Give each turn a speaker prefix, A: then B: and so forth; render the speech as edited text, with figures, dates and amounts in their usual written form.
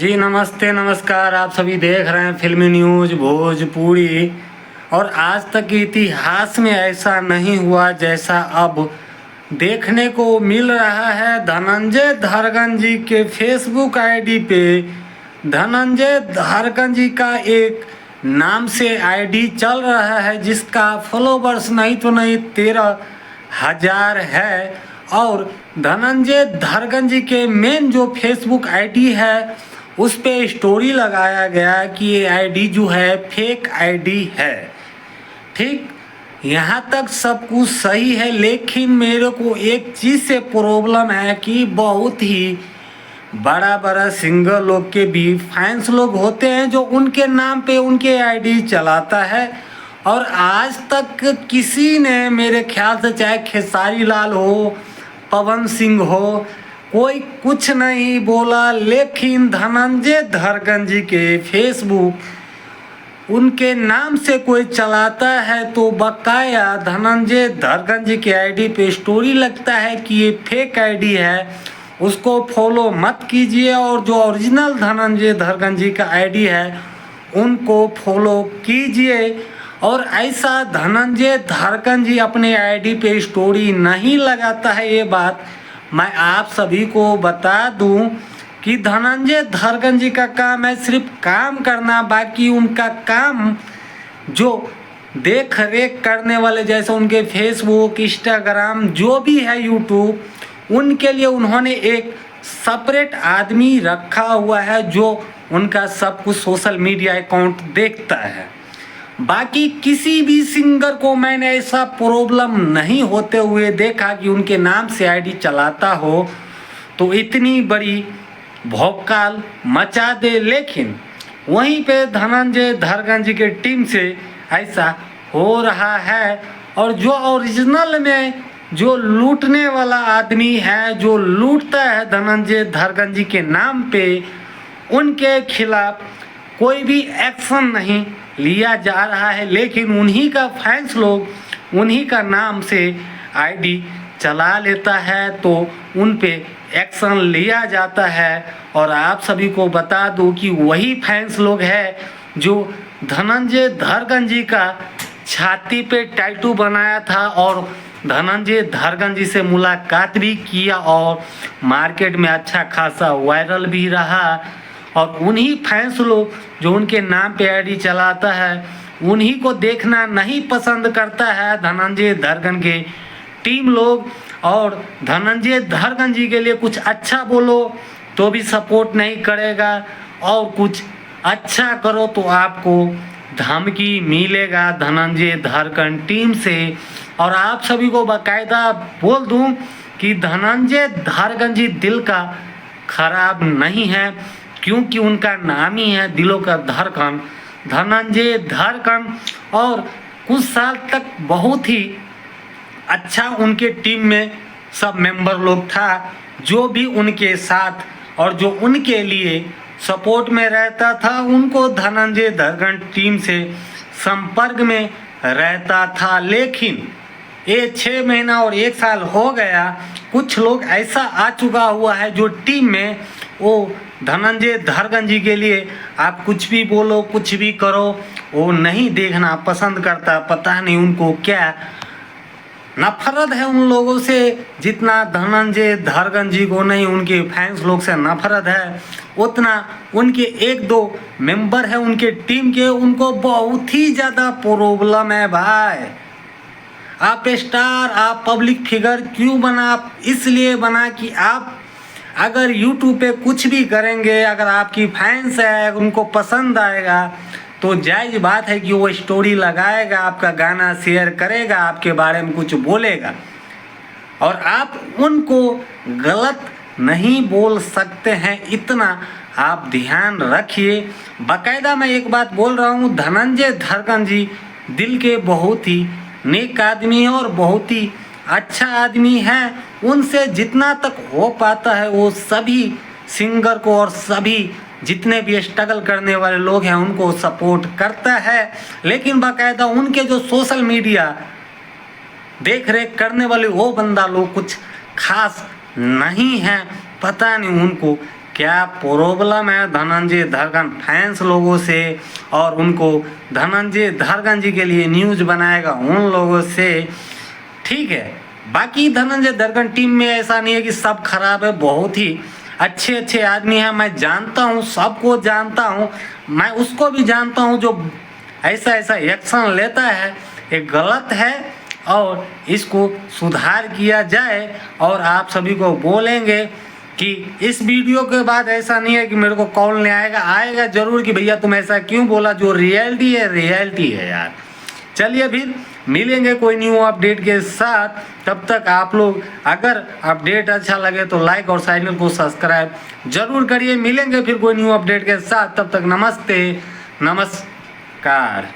A: जी नमस्ते नमस्कार। आप सभी देख रहे हैं फिल्मी न्यूज भोजपुरी। और आज तक के इतिहास में ऐसा नहीं हुआ जैसा अब देखने को मिल रहा है। धनंजय धारगन जी के फेसबुक आईडी पे धनंजय धारगन जी का एक नाम से आईडी चल रहा है जिसका फॉलोवर्स नहीं तो नहीं 13,000 है। और धनंजय धारगन जी के मेन जो फेसबुक आईडी है उस पे स्टोरी लगाया गया कि ये आईडी जो है फेक आईडी है। ठीक, यहाँ तक सब कुछ सही है, लेकिन मेरे को एक चीज़ से प्रॉब्लम है कि बहुत ही बड़ा बड़ा सिंगर लोग के भी फैंस लोग होते हैं जो उनके नाम पे उनके आईडी चलाता है। और आज तक किसी ने मेरे ख्याल से, चाहे खेसारी लाल हो, पवन सिंह हो, कोई कुछ नहीं बोला। लेकिन धनंजय धारगन जी के फेसबुक उनके नाम से कोई चलाता है तो बकाया धनंजय धारगन जी के आईडी पे स्टोरी लगता है कि ये फेक आईडी है, उसको फॉलो मत कीजिए। और जो ओरिजिनल धनंजय धारगन जी का आईडी है उनको फॉलो कीजिए। और ऐसा धनंजय धारगन जी अपने आईडी पे स्टोरी नहीं लगाता है। ये बात मैं आप सभी को बता दूं कि धनंजय धारगन जी का काम है सिर्फ काम करना। बाकी उनका काम जो देख रेख करने वाले, जैसे उनके फेसबुक, इंस्टाग्राम, जो भी है यूट्यूब, उनके लिए उन्होंने एक सेपरेट आदमी रखा हुआ है जो उनका सब कुछ सोशल मीडिया अकाउंट देखता है। बाकी किसी भी सिंगर को मैंने ऐसा प्रॉब्लम नहीं होते हुए देखा कि उनके नाम से आईडी चलाता हो तो इतनी बड़ी भौकाल मचा दे। लेकिन वहीं पे धनंजय धारगन जी के टीम से ऐसा हो रहा है। और जो ओरिजिनल में जो लूटने वाला आदमी है, जो लूटता है धनंजय धारगन जी के नाम पे, उनके खिलाफ कोई भी एक्शन नहीं लिया जा रहा है। लेकिन उन्हीं का फैंस लोग उन्हीं का नाम से आईडी चला लेता है तो उन पे एक्शन लिया जाता है। और आप सभी को बता दूं कि वही फैंस लोग हैं जो धनंजय धारगन जी का छाती पे टैटू बनाया था और धनंजय धारगन जी से मुलाकात भी किया और मार्केट में अच्छा खासा वायरल भी रहा। और उन्हीं फैंस लोग जो उनके नाम पे आईडी चलाता है उन्हीं को देखना नहीं पसंद करता है धनंजय धारगन के टीम लोग। और धनंजय धारगन जी के लिए कुछ अच्छा बोलो तो भी सपोर्ट नहीं करेगा, और कुछ अच्छा करो तो आपको धमकी मिलेगा धनंजय धारगन टीम से। और आप सभी को बाकायदा बोल दूं कि धनंजय धारगन जी दिल का खराब नहीं है, क्योंकि उनका नाम ही है दिलों का धड़कन, धनंजय धारगन। और कुछ साल तक बहुत ही अच्छा उनके टीम में सब मेंबर लोग था, जो भी उनके साथ और जो उनके लिए सपोर्ट में रहता था उनको धनंजय धारगन टीम से संपर्क में रहता था। लेकिन ये 6 महीना और 1 साल हो गया, कुछ लोग ऐसा आ चुका हुआ है जो टीम में वो धनंजय धारगन जी के लिए आप कुछ भी बोलो कुछ भी करो वो नहीं देखना पसंद करता। पता नहीं उनको क्या नफरत है उन लोगों से, जितना धनंजय धारगन जी को नहीं उनके फैंस लोग से नफरत है, उतना उनके 1-2 मेंबर है उनके टीम के, उनको बहुत ही ज़्यादा प्रॉब्लम है। भाई आप स्टार, आप पब्लिक फिगर क्यों बना? आप इसलिए बना कि आप अगर यूट्यूब पे कुछ भी करेंगे, अगर आपकी फैंस है उनको पसंद आएगा तो जायज़ बात है कि वो स्टोरी लगाएगा, आपका गाना शेयर करेगा, आपके बारे में कुछ बोलेगा। और आप उनको गलत नहीं बोल सकते हैं, इतना आप ध्यान रखिए। बाकायदा मैं एक बात बोल रहा हूँ, धनंजय धारगन जी दिल के बहुत ही नेक आदमी है और बहुत ही अच्छा आदमी है। उनसे जितना तक हो पाता है वो सभी सिंगर को और सभी जितने भी स्ट्रगल करने वाले लोग हैं उनको सपोर्ट करता है। लेकिन बाकायदा उनके जो सोशल मीडिया देख रेख करने वाले वो बंदा लोग कुछ खास नहीं हैं। पता नहीं उनको क्या प्रॉब्लम है धनंजय धरगन फैंस लोगों से और उनको धनंजय धरगन जी के लिए न्यूज़ बनाएगा उन लोगों से, ठीक है। बाकी धनंजय धरगन टीम में ऐसा नहीं है कि सब खराब है, बहुत ही अच्छे अच्छे आदमी हैं। मैं जानता हूँ, सबको जानता हूँ, मैं उसको भी जानता हूँ जो ऐसा ऐसा एक्शन लेता है, ये गलत है और इसको सुधार किया जाए। और आप सभी को बोलेंगे कि इस वीडियो के बाद ऐसा नहीं है कि मेरे को कॉल नहीं आएगा जरूर कि भैया तुम ऐसा क्यों बोला, जो रियलिटी है रियलिटी है यार। चलिए फिर मिलेंगे कोई न्यू अपडेट के साथ, तब तक आप लोग अगर अपडेट अच्छा लगे तो लाइक और चैनल को सब्सक्राइब जरूर करिए। मिलेंगे फिर कोई न्यू अपडेट के साथ, तब तक नमस्ते नमस्कार।